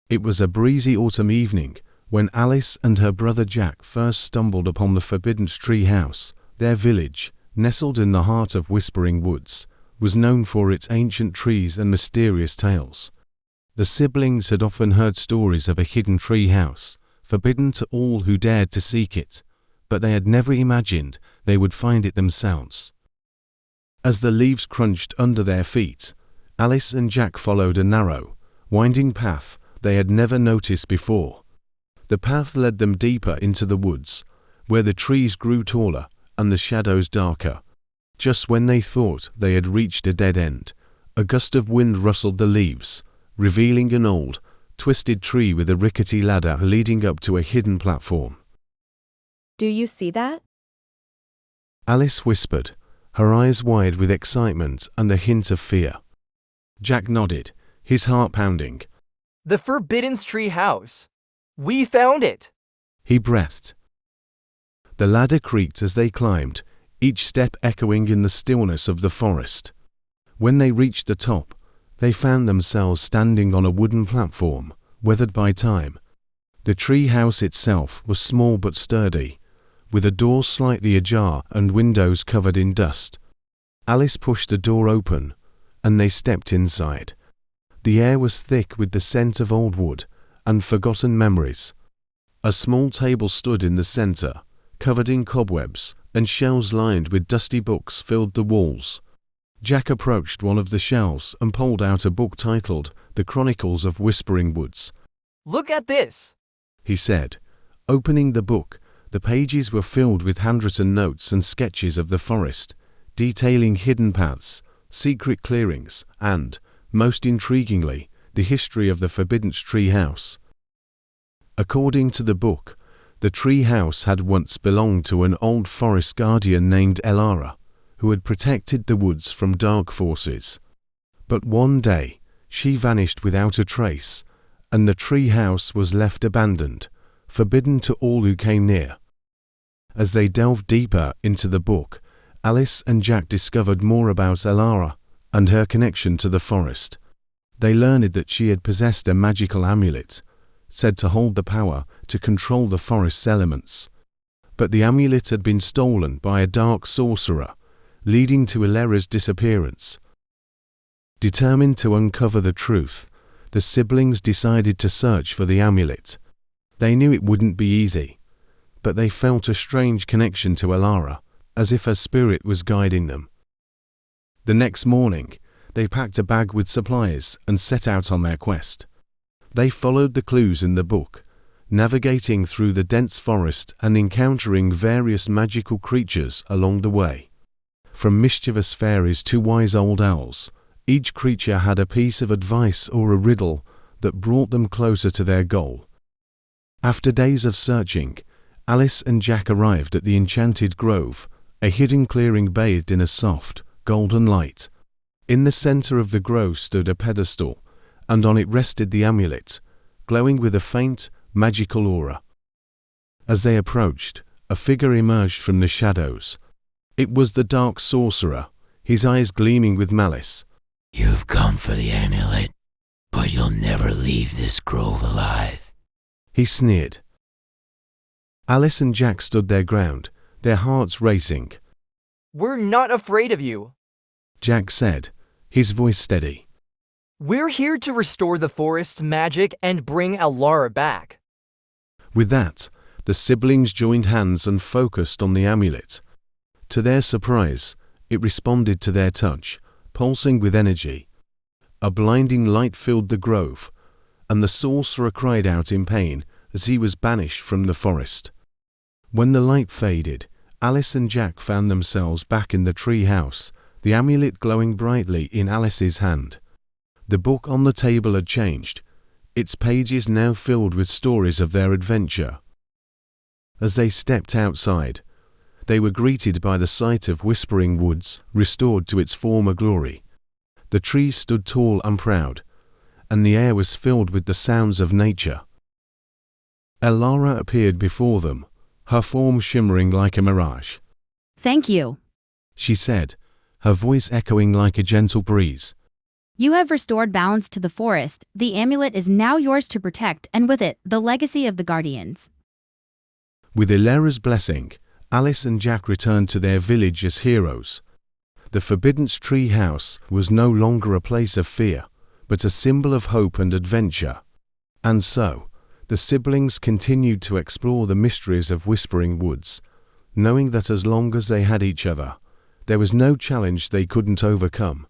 It was a breezy autumn evening when Alice and her brother Jack first stumbled upon the forbidden tree house. Their village, nestled in the heart of Whispering Woods, was known for its ancient trees and mysterious tales. The siblings had often heard stories of a hidden tree house, forbidden to all who dared to seek it, but they had never imagined they would find it themselves. As the leaves crunched under their feet, Alice and Jack followed a narrow, winding path they had never noticed before. The path led them deeper into the woods, where the trees grew taller and the shadows darker. Just when they thought they had reached a dead end, a gust of wind rustled the leaves, revealing an old, twisted tree with a rickety ladder leading up to a hidden platform. Do you see that? Alice whispered, her eyes wide with excitement and a hint of fear. Jack nodded, his heart pounding. The Forbidden Tree House. We found it! He breathed. The ladder creaked as they climbed, each step echoing in the stillness of the forest. When they reached the top, they found themselves standing on a wooden platform, weathered by time. The tree house itself was small but sturdy, with a door slightly ajar and windows covered in dust. Alice pushed the door open, and they stepped inside. The air was thick with the scent of old wood and forgotten memories. A small table stood in the center, covered in cobwebs, and shelves lined with dusty books filled the walls. Jack approached one of the shelves and pulled out a book titled The Chronicles of Whispering Woods. Look at this, he said. Opening the book, the pages were filled with handwritten notes and sketches of the forest, detailing hidden paths, secret clearings, and, most intriguingly, the history of the Forbidden Tree House. According to the book, the tree house had once belonged to an old forest guardian named Elara, who had protected the woods from dark forces. But one day, she vanished without a trace, and the tree house was left abandoned, forbidden to all who came near. As they delved deeper into the book, Alice and Jack discovered more about Elara and her connection to the forest. They learned that she had possessed a magical amulet, said to hold the power to control the forest's elements. But the amulet had been stolen by a dark sorcerer, leading to Elara's disappearance. Determined to uncover the truth, the siblings decided to search for the amulet. They knew it wouldn't be easy, but they felt a strange connection to Elara, as if her spirit was guiding them. The next morning, they packed a bag with supplies and set out on their quest. They followed the clues in the book, navigating through the dense forest and encountering various magical creatures along the way. From mischievous fairies to wise old owls, each creature had a piece of advice or a riddle that brought them closer to their goal. After days of searching, Alice and Jack arrived at the Enchanted Grove, a hidden clearing bathed in a soft, golden light. In the center of the grove stood a pedestal, and on it rested the amulet, glowing with a faint, magical aura. As they approached, a figure emerged from the shadows. It was the dark sorcerer, his eyes gleaming with malice. You've come for the amulet, but you'll never leave this grove alive, he sneered. Alice and Jack stood their ground, their hearts racing. We're not afraid of you, Jack said, his voice steady. We're here to restore the forest's magic and bring Elara back. With that, the siblings joined hands and focused on the amulet. To their surprise, it responded to their touch, pulsing with energy. A blinding light filled the grove, and the sorcerer cried out in pain as he was banished from the forest. When the light faded, Alice and Jack found themselves back in the tree house, the amulet glowing brightly in Alice's hand. The book on the table had changed, its pages now filled with stories of their adventure. As they stepped outside, they were greeted by the sight of Whispering Woods restored to its former glory. The trees stood tall and proud, and the air was filled with the sounds of nature. Elara appeared before them, her form shimmering like a mirage. Thank you, she said, her voice echoing like a gentle breeze. You have restored balance to the forest. The amulet is now yours to protect, and with it, the legacy of the guardians. With Elara's blessing, Alice and Jack returned to their village as heroes. The Forbidden Tree House was no longer a place of fear, but a symbol of hope and adventure. And so, the siblings continued to explore the mysteries of Whispering Woods, knowing that as long as they had each other, there was no challenge they couldn't overcome.